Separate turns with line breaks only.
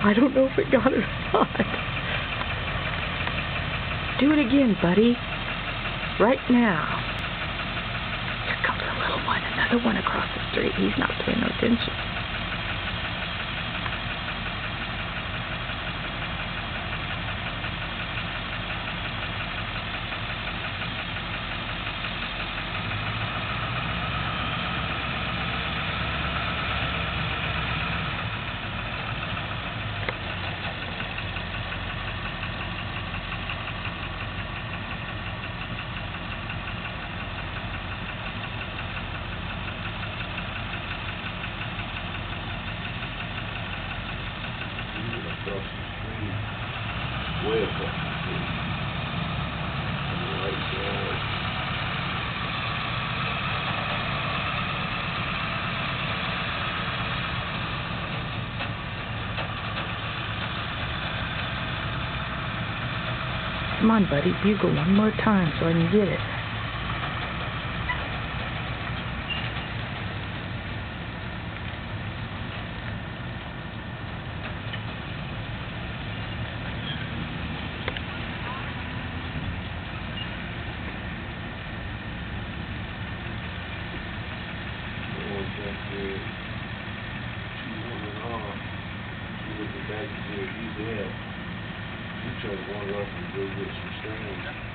I don't know if it got it or not. Do it again, buddy. Right now. Here comes a little one, another one across the street. He's not paying no attention.
Across the street, way across the street, on the right side.
Come on, buddy, bugle one more time so I can get it.
Back to where he's at. He tried to wander off and go get some strange.